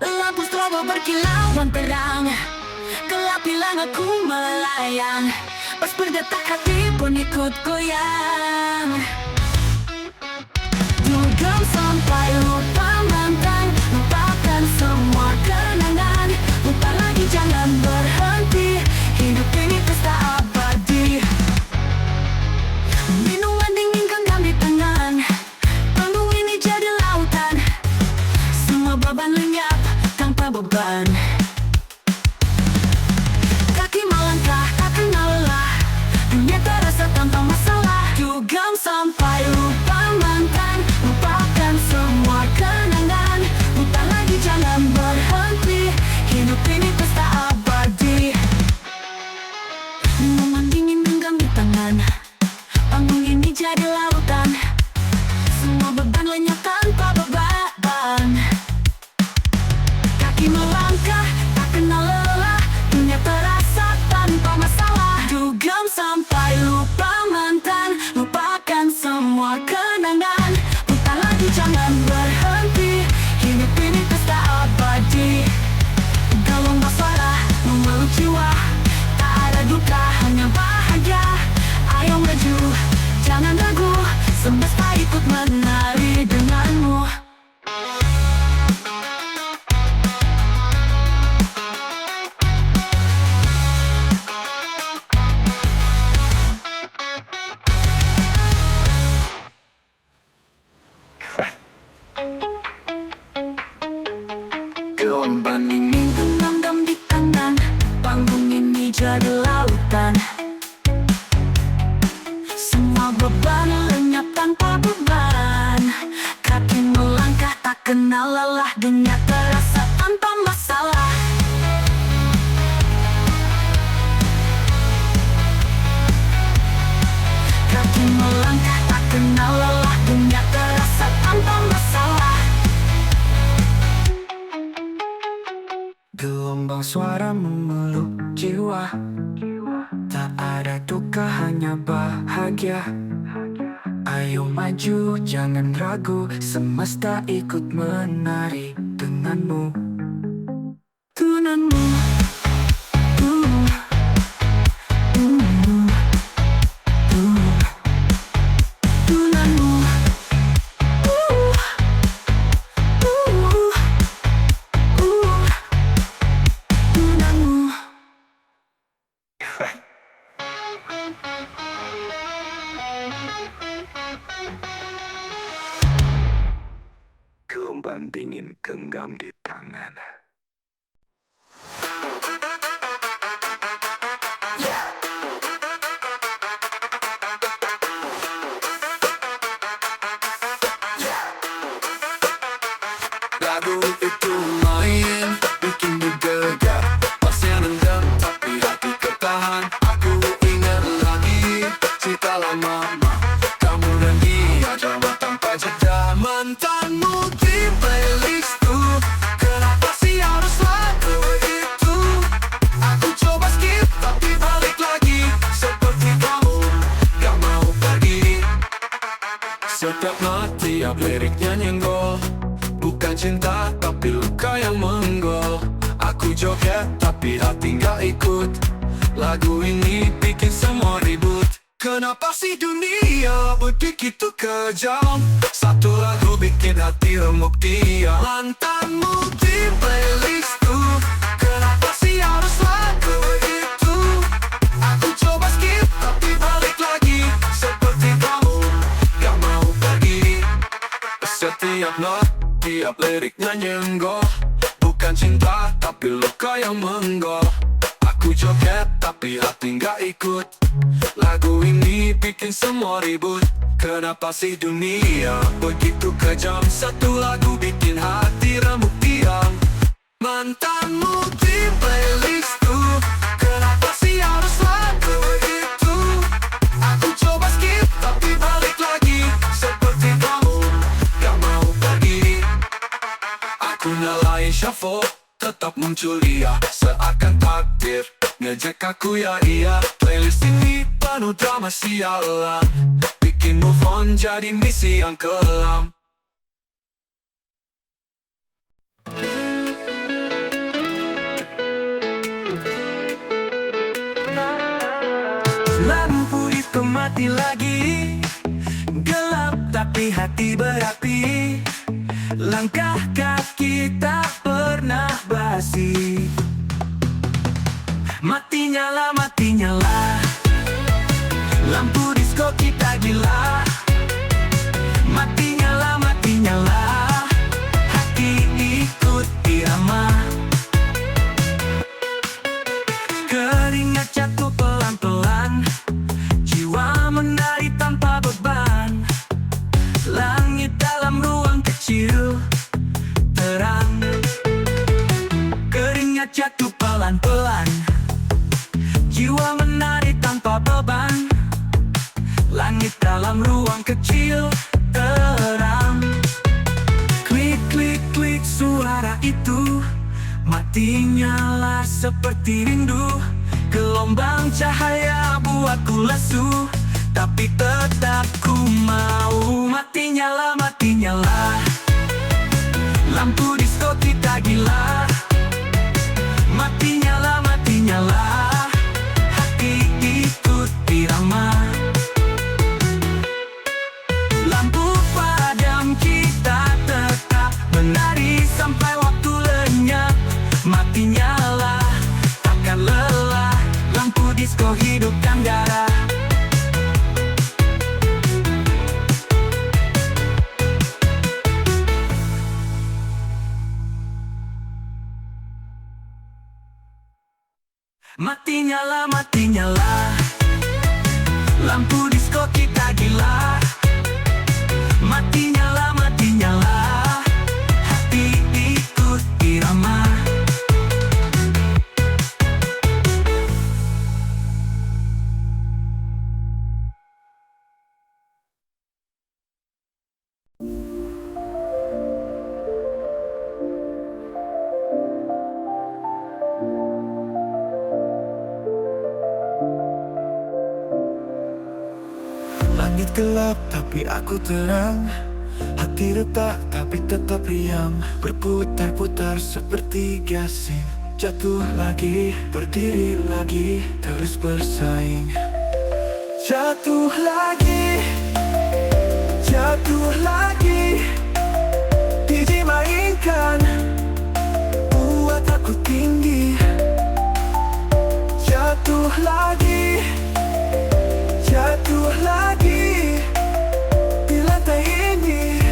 Lampu strobo berkilauan terang, gelap hilang aku melayang. Pas berdetak hati pun ikut goyang. Dugem sampai lupa mantan, lupakan semua kenangan. Lupa lagi jangan berhenti, hidup ini pesta abadi. Minuman dingin genggam di tangan, panggung ini jadi lautan. Semua beban lenyap tanpa beban. Kaki melangkah, tak kenal lelah, dunia terasa tanpa masalah. Dugem sampai lupa mantan, lupakan semua kenangan. Lupa lagi jangan berhenti, hidup ini pesta abadi. Minuman dingin genggam di tangan, panggung ini jadi lautan. Semua beban lenyap tanpa beban. Kaki melangkah, tak kenal lelah, dunia terasa tanpa masalah. Dugem sampai lupa mantan, lupakan semua kenangan. Lupa lagi jangan berhenti, hidup ini pesta abadi. Gelombang suara memeluk jiwa, tak ada duka hanya bahagia. Ayo maju, jangan ragu, semesta ikut menari denganmu. Gelombang ini genggam di tangan, panggung ini jadi lautan. Semua beban lenyap tanpa beban. Kaki melangkah tak kenal lelah, dunia terasa tanpa masalah. Kaki melangkah tak kenal lelah, dunia terasa tanpa masalah. Gelombang suara memeluk jiwa, tak ada duka hanya bahagia. Ayo maju jangan ragu, semesta ikut menari denganmu. Denganmu. Gelombang dingin genggam di tangan. Lagu itu main, bikin bergegar. Pasnya nendang, tapi hati ketahan. Aku ingat lagi cerita lama, kamu dan dia drama tanpa jeda. Mantanmu di playlistku, kenapa sih harus lagu itu? Aku coba skip, tapi balik lagi. Seperti kamu, gak mau pergi. Setiap not, tiap liriknya nyenggol. Bukan cinta, tapi luka yang menggol. Aku joget, tapi hati gak ikut. Lagu ini bikin semua ribut. Kenapa sih dunia begitu kejam? Satu lagu bikin hati remuk diam. Mantanmu di playlistku, kenapa sih harus lagu itu? Aku coba skip, tapi balik lagi. Seperti kamu, gak mau pergi. Setiap not, tiap liriknya nyenggol. Bukan cinta, tapi luka yang menggol. Aku joget, tapi hati gak ikut. Lagu ini bikin semua ribut. Kenapa sih dunia begitu kejam? Satu lagu bikin hati remuk diam. Mantanmu di playlistku, kenapa sih harus lagu itu? Aku coba skip, tapi balik lagi. Seperti kamu, gak mau pergi. Aku nyalain shuffle, tetap muncul dia. Seakan takdir ngejek aku ya iya. Playlist ini penuh drama sialan, bikin move on jadi misi yang kelam. tapi hati berapi. Langkah kaki tak pernah basi. Mati nyala, lampu disko kita gila. Mati nyala, hati ikut irama. Keringat jatuh pelan-pelan, jiwa menari tanpa beban. Langit dalam ruang kecil terang. Keringat jatuh pelan-pelan, jiwa menari tanpa beban. Langit dalam ruang kecil terang. Klik, klik, klik suara itu. Mati nyala seperti rindu. Gelombang cahaya buatku lesu, tapi tetap ku mau. Mati nyala, lampu disko kita gila. Mati nyala, hati ikut irama. Lampu padam kita tetap menari sampai waktu lenyap. Mati nyala, takkan lelah. Lampu disko hidupkan darah. Mati nyala, lampu disko kita gila. Mati nyala, hati ikut irama. Langit gelap tapi aku terang. Hati retak tapi tetap riang. Berputar-putar seperti gasing. Jatuh lagi, berdiri lagi, terus bersaing. Jatuh lagi, dimainkan, buat aku tinggi. Jatuh lagi, di lantai ini.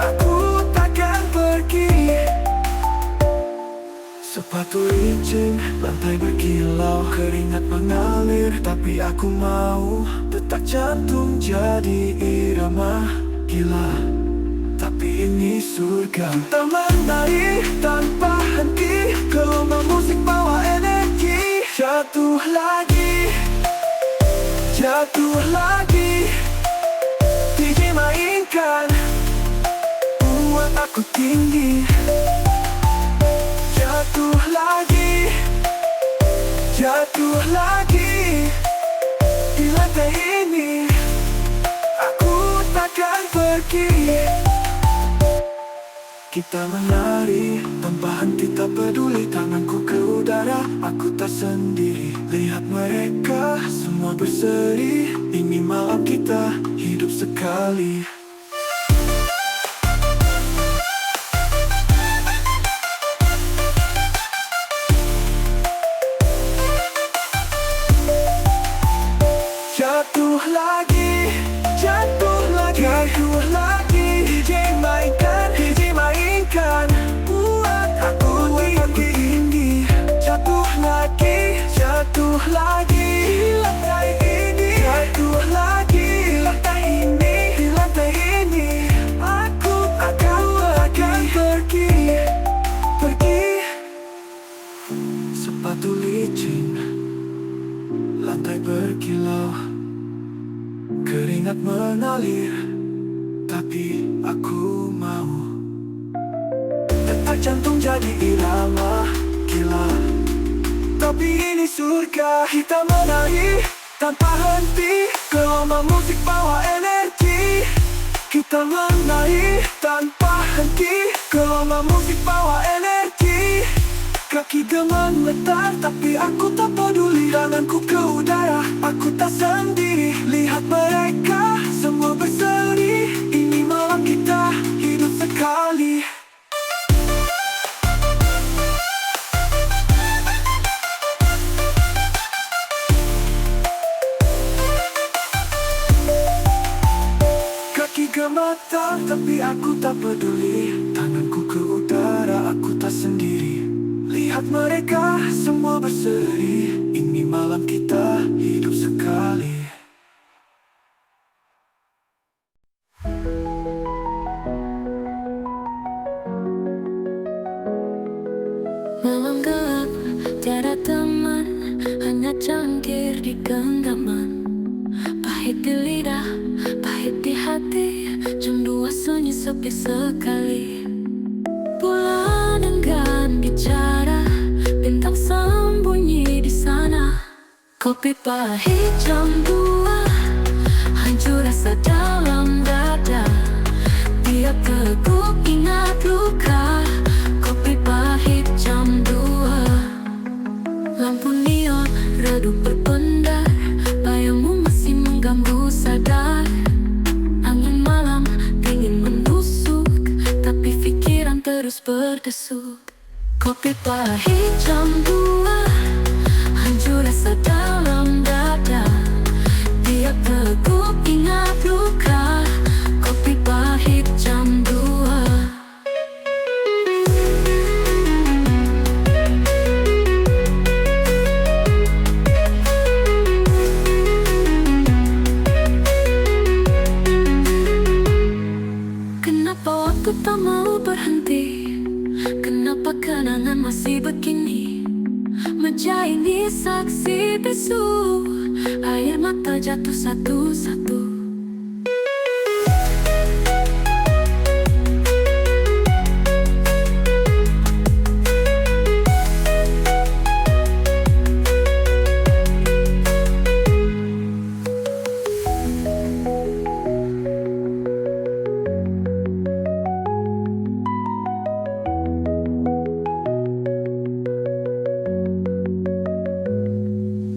Aku takkan pergi. Sepatu licin, lantai berkilau. Keringat mengalir, tapi aku mau. Detak jantung jadi irama. Gila, tapi ini surga. Kita menari tanpa henti. Gelombang musik bawa energi. Jatuh lagi, dimainkan, buat aku tinggi. Jatuh lagi, di lantai ini. Aku takkan pergi. Kita menari tanpa henti, tak peduli tanganku ke udara. Aku tak sendiri, lihat mereka semua berseri. Ini malam kita hidup sekali. Jatuh lagi, dimainkan, buat aku tinggi. Jatuh lagi, di lantai ini. Jatuh lagi, di lantai ini. Aku akan pergi. Sepatu licin, lantai berkilau. Keringat mengalir, tapi aku mau. Detak jantung jadi irama. Gila, tapi ini surga. Kita menari tanpa henti. Gelombang musik bawa energi. Kita menari tanpa henti. Gelombang musik bawa energi. Kaki gemetar tapi aku tak peduli. Tanganku ke udara, aku tak sendiri. Lihat mereka semua berseri. mata, tapi aku tak peduli. Tanganku ke udara, aku tak sendiri. Lihat mereka semua berseri. Ini malam kita hidup sekali. Malam gelap, tiada teman, hanya cangkir di genggaman. Pahit di lidah, pahit di hati, jam 2 sunyi sepi sekali. Bulan enggan bicara, bintang sembunyi di sana. Kopi pahit jam 2, hancur rasa dalam dada. Tiap teguk ingat luka. Kopi pahit jam 2. Lampu neon redup berpendar, bayangmu masih mengganggu sadar. Angin malam dingin menusuk, tapi pikiran terus berdesuk. Kopi pahit jam 2, hancur rasa dalam dada. Tiap teguk ingat luka. Kopi pahit jam 2. Kenapa waktu tak mau berhenti? Kenapa kenangan masih begini? Meja ini saksi bisu, air mata jatuh satu-satu.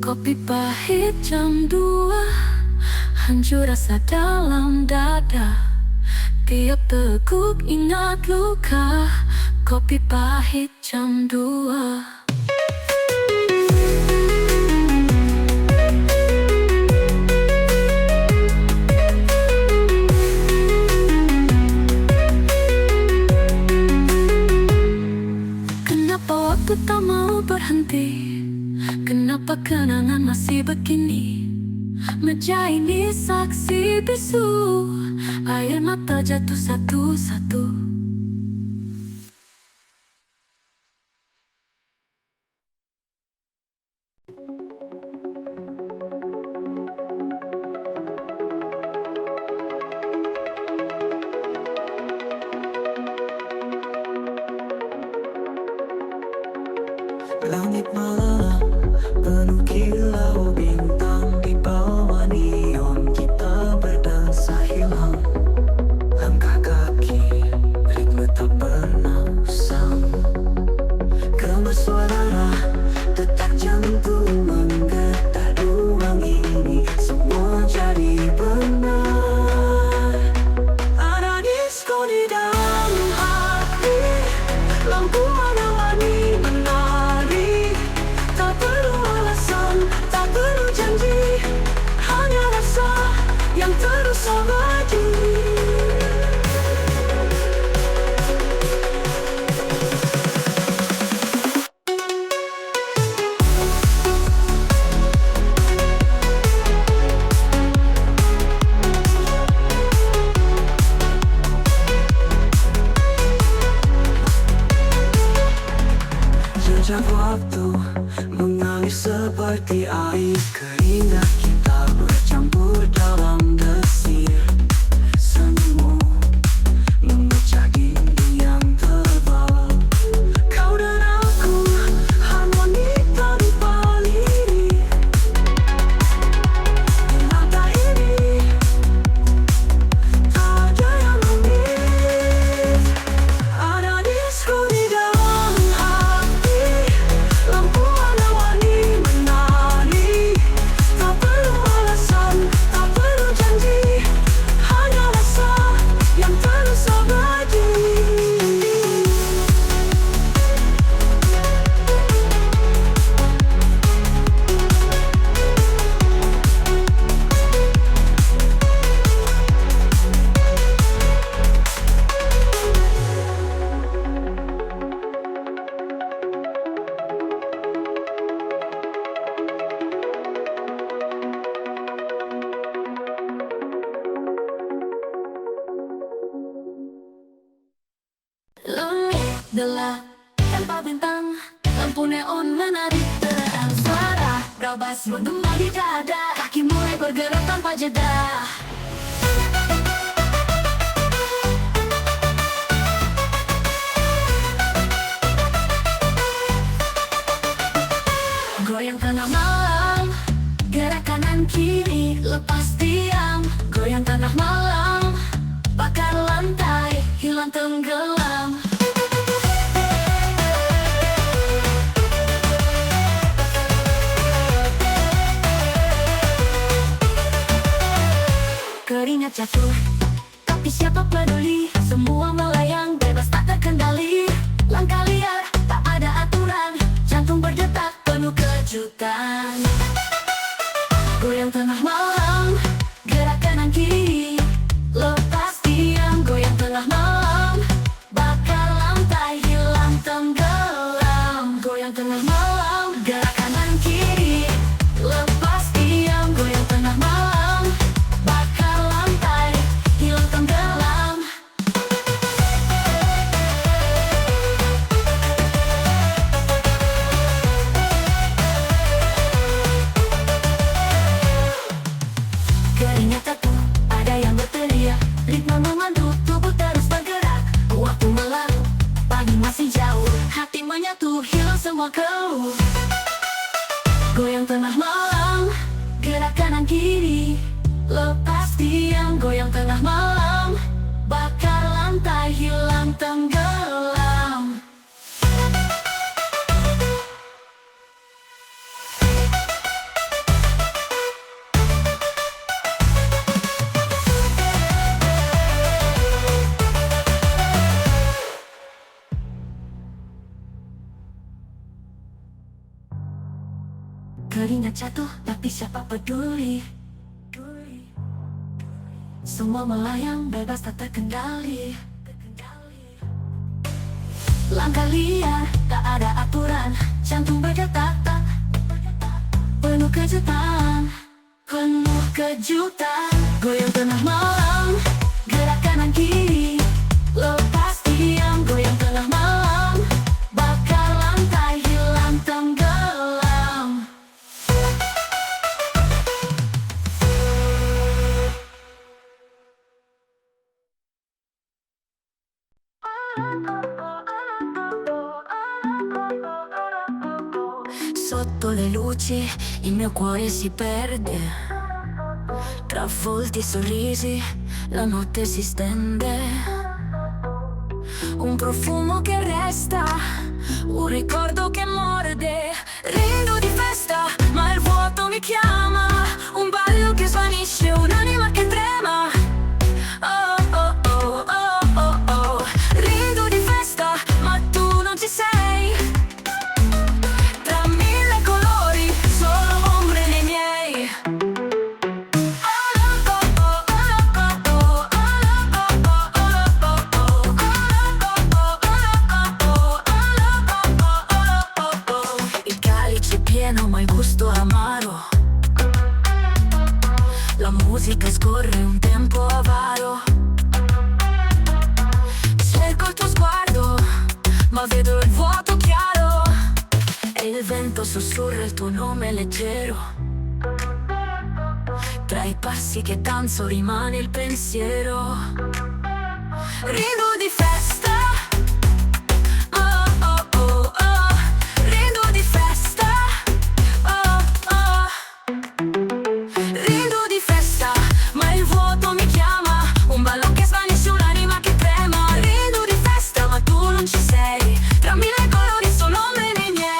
Kopi pahit jam 2, hancur rasa dalam dada. Tiap teguk ingat luka. Kopi pahit jam 2. Kenapa waktu tak mau berhenti? Kenapa kenangan masih begini? Meja ini saksi bisu, air mata jatuh satu-satu. Langit malam penuh kilau bintang, di bawah neon kita berdansa hilang. Langkah kaki, ritme tak pernah usang. Gemas suara, detak jantung menggetar. Ruang ini semua jadi benar. Ada disko di dalam hati, lampu warna-warni menari. Tak perlu alasan, tak perlu janji, hanya rasa yang terus abadi. Gelap tanpa bintang, lampu neon menari terang. Suara bel bass menggema di dada, kaki mulai bergerak tanpa jeda. Goyang tengah malam, gerak kanan kiri, lepas diam. Goyang tengah malam, bakar lantai, hilang tenggelam. Keringat jatuh, tapi siapa peduli. Semua melayang, bebas tak terkendali. Langkah liar, tak ada aturan. Jantung berdetak, penuh kejutan. Goyang tengah malam, gerak kanan kiri, lepas diam. Goyang tengah malam, bakar lantai, hilang tenggelam. Goyang tengah malam, gerak kanan kiri, lepas diam. Goyang tengah malam, bakar lantai, hilang tenggelam. Keringat jatuh, ada yang berteriak. Ritme memandu, tubuh terus bergerak. Waktu berlalu, pagi masih jauh. Hati menyatu, hilang semua keluh. Goyang tengah malam, gerak kanan kiri, lepas diam. Goyang tengah malam, bakar lantai, hilang tenggelam. Keringat jatuh, tapi siapa peduli. Semua melayang, bebas tak terkendali. Langkah liar, tak ada aturan. Jantung berdetak, penuh kejutan. Penuh kejutan. Goyang tengah malam, gerak kanan kiri, lepas diam. Goyang tengah malam, bakar lantai, hilang tenggelam. Sotto le luci il mio cuore si perde, tra volti e sorrisi la notte si stende. Un profumo che resta, un ricordo che morde. Rido di festa, ma il vuoto mi chiama. Un ballo che svanisce, un'anima che trema. Oh oh oh oh oh oh. Rido di festa, ma tu non ci sei. Tra mille colori, solo ombre nei miei. Il calice è pieno ma il gusto è amaro. La musica scorre un tempo avaro. Cerco il tuo sguardo, ma vedo il vuoto chiaro. E il vento sussurra il tuo nome leggero. Tra i passi che danzo rimane il pensiero. Rido di festa. Oh oh oh oh. Rido di festa. Oh oh. Rido di festa, ma il vuoto mi chiama. Un ballo che svanisce, un'anima che trema. Rido di festa, ma tu non ci sei. Tra mille colori sono ombre nei miei.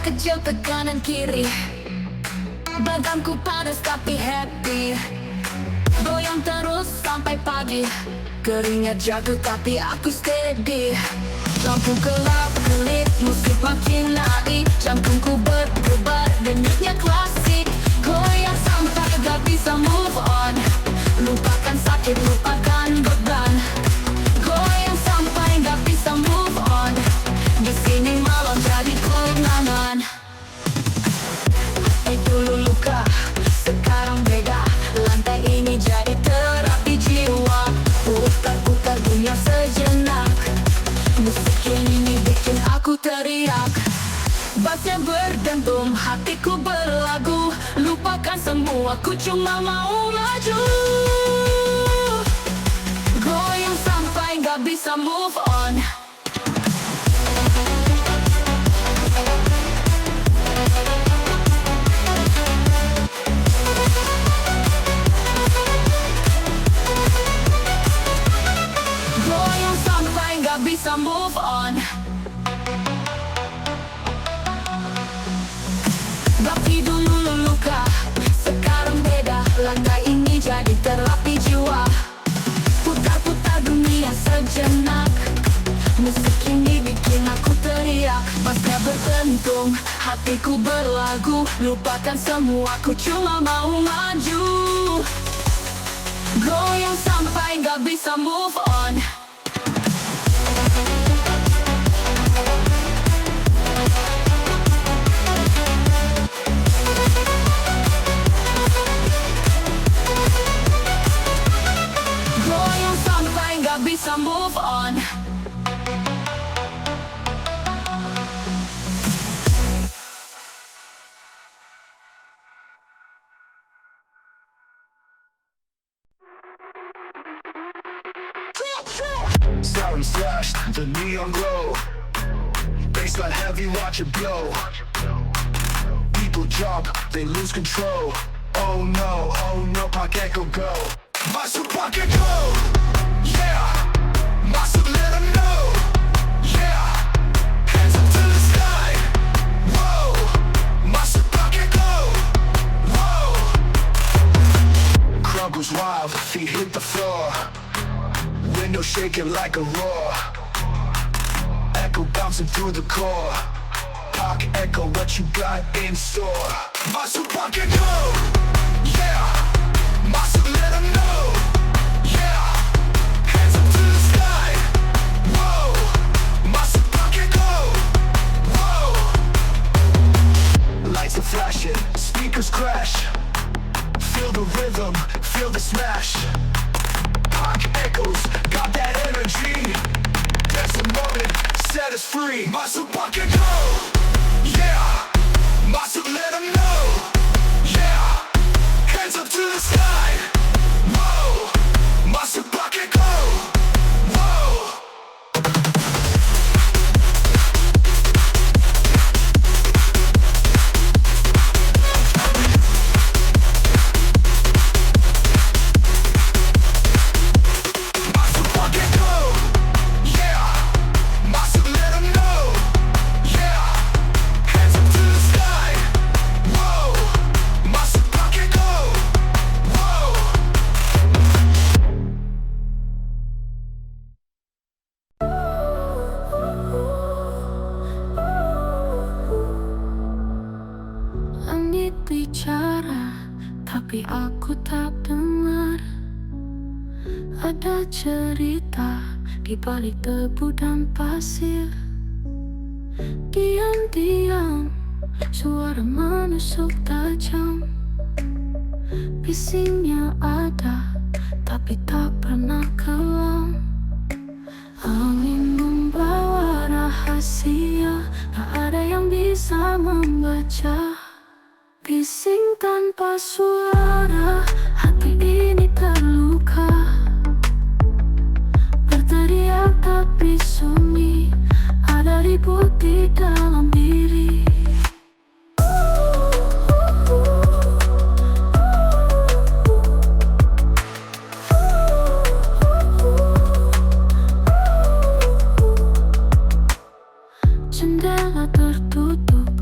kecil ke kanan kiri, badanku panas tapi happy. Goyang terus sampai pagi, keringat jatuh tapi aku steady. Lampu gelap kelip, musik makin naik, jantungku berdebar, denyutnya klasik. Goyang sampai gak bisa move on, lupakan sakit, lupakan beban. Goyang sampai gak bisa move on, di sini malam jadi kenangan. Dulu luka, sekarang beda, lantai ini jadi terapi jiwa. Putar-putar dunia sejenak, musik ini bikin aku teriak. Bassnya berdentum, hatiku berlagu, lupakan semua, ku cuma mau maju. Goyang sampai gak bisa move on. Goyang sampai gak bisa move on. Tapi dulu luka, sekarang beda, lantai ini jadi terapi jiwa. Putar-putar dunia sejenak, musik ini bikin aku teriak. Bassnya berdentum, hatiku berlagu, lupakan semua, ku cuma mau maju. Goyang sampai gak bisa move on. Goyang sampai gak bisa move on. Siren slashed, the neon glow. Baseline heavy, watch it blow. People jump, they lose control. Oh no, pocket go. Masuk pocket go. Yeah, masuk let 'em know. Yeah, hands up to the sky. Whoa, masuk pocket go. Whoa, crowd goes wild, feet hit the floor. Window shaking like a roar, echo bouncing through the core. Pocket echo, what you got in store? Masuk pocket go, yeah. Masuk let 'em know, yeah. Hands up to the sky, whoa. Masuk pocket go, whoa. Lights are flashing, speakers crash. Feel the rhythm, feel the smash. Pocket echoes, got that energy. Dance the moment, set us free. Masuk pocket go, yeah. Masuk let 'em know, yeah. Hands up to the sky, whoa. Masuk pocket go, whoa. Bicara, tapi aku tak dengar. Ada cerita di balik debu dan pasir. Diam-diam, suara menusuk tajam. Bisingnya ada, tapi tak pernah kelam. Angin membawa rahasia, tak ada yang bisa membaca. Bising tanpa suara, hati ini terluka. Berteriak tapi sunyi, ada ribut di dalam diri. Jendela tertutup,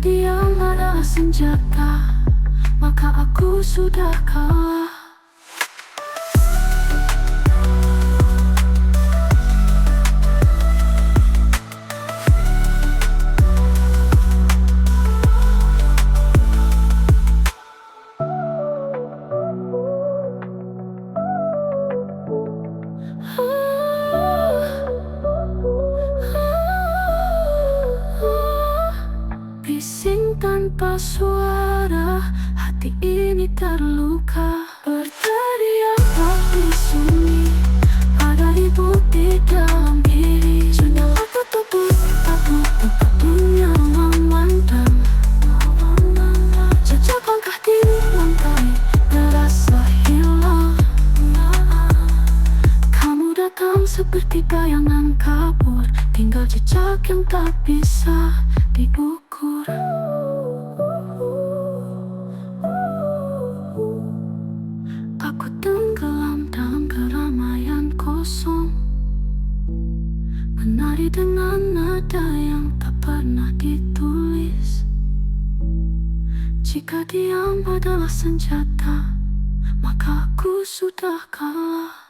diam adalah senjata, maka aku sudah kalah. Bising tanpa suara, hati ini terluka. Berteriak tapi sunyi, ada ribut di dalam diri. Sudah aku tutup, aku punya memandang. Jejak langkah di lantai terasa hilang. Kamu datang seperti bayangan kabur, tinggal jejak yang tak bisa diukur. Aku tenggelam dalam keramaian kosong, menari dengan nada yang tak pernah ditulis. Jika diam adalah senjata, maka aku sudah kalah.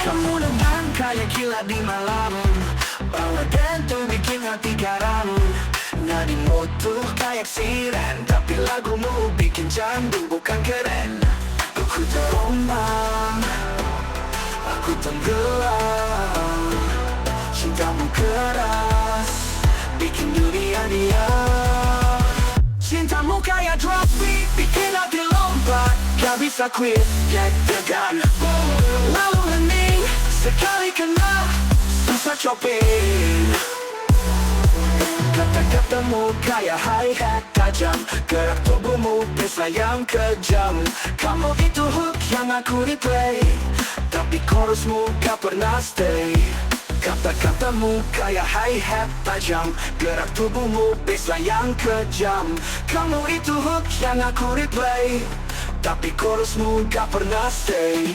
Kamu dengan kayak kilat di malam, bawa dan tuh bikin hati garam. Nadimu tuh kayak siren, tapi lagumu bikin candu bukan keren. Aku terombang, aku tenggelam. Cintamu keras, bikin dunia diam. Cintamu kayak drop beat, bikin hati lompat. Gak bisa quit, deg-degan. Lalu hening, sekali kena, susah copin. Kata-katamu kayak hi-hat tajam, gerak tubuhmu bisa yang kejam. Kamu itu hook yang aku replay, tapi chorusmu gak pernah stay. Kata-katamu kayak hi-hat tajam, gerak tubuhmu bisa yang kejam. Kamu itu hook yang aku replay, tapi chorusmu gak pernah stay.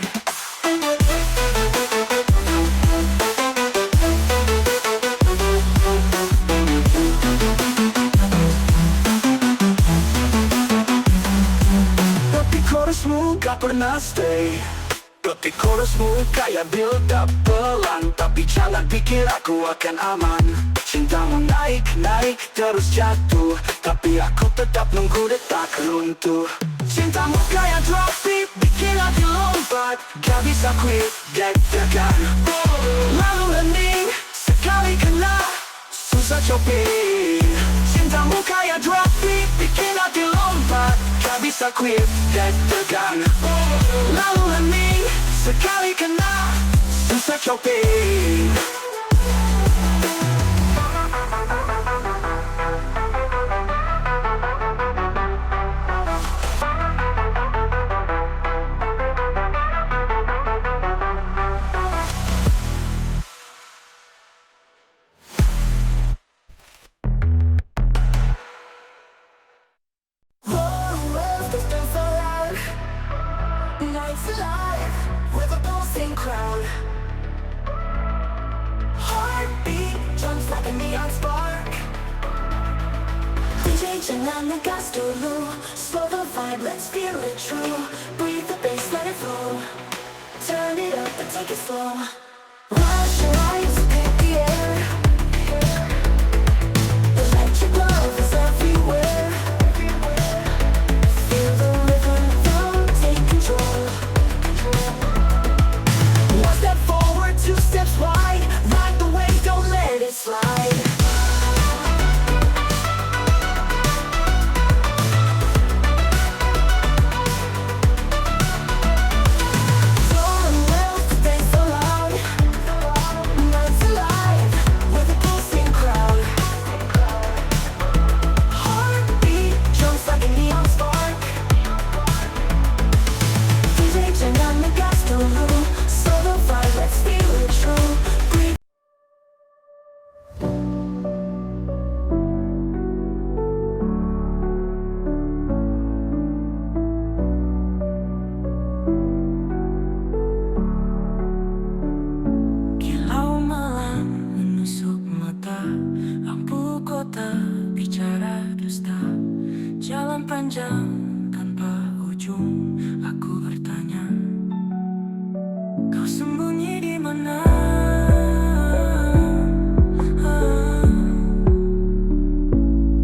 Tapi chorusmu gak pernah stay. Tapi chorusmu kayak build up pelan, tapi jangan pikir aku akan aman. Cintamu naik terus jatuh, tapi aku tetap nunggu detak runtuh. Cintamu kayak drop beat, bikin hati lompat. Gak bisa quit, deg-degan. Lalu hening, sekali kena, susah copin. Cintamu kayak drop beat, bikin hati lompat. Gak bisa quit, deg-degan. Lalu hening, sekali kena, susah copin. Nights alive with a pulsing crowd. Heartbeat jumps like a neon spark. DJ jangan ngegas dulu, slow the vibe, let's feel it true. Breathe the bass, let it flow. Turn it up and take it slow. Rush your eyes, pick the air. Electric love is everywhere. Feel the rhythm, take control. One step forward, two steps wide. Ride the wave, don't let it slide. Turn left, stay so loud. panjang tanpa ujung. Aku bertanya, kau sembunyi di mana?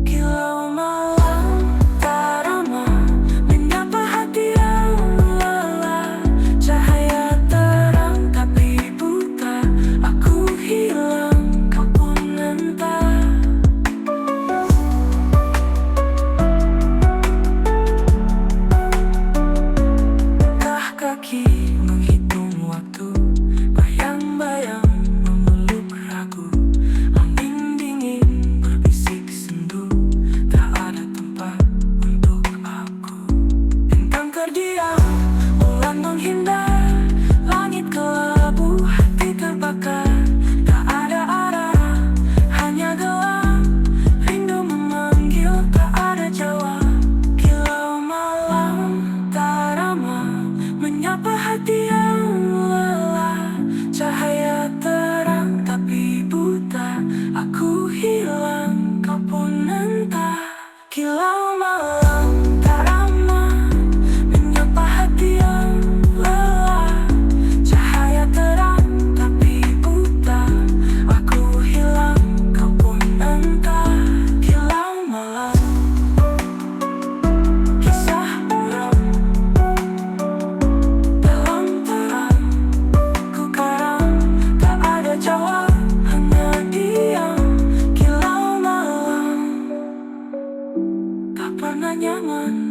Kilau malam tak ramah menyapa hati yang lelah. Cahaya terang tapi buta. Aku hilang, kau pun entah. Langkah kaki menghitung waktu, bayang-bayang memeluk ragu. Angin dingin berbisik sendu, tak ada tempat untuk aku. Bintang terdiam, bulan menghindar, langit kelabu, hati terbakar. Tak ada arah, hanya gelap, rindu memanggil, tak ada jawab. Kilau malam tak ramah menyapa hati yang lelah. Cahaya terang tapi buta. Aku hilang, kau pun entah. Kilau malam tak ramah menyapa hati yang lelah. Cahaya terang tapi buta. Aku hilang, kau pun entah. Kilau malam, kisah muram dalam terang. Ku karam, tak ada jawab, hanya diam. Kilau malam tak pernah nyaman.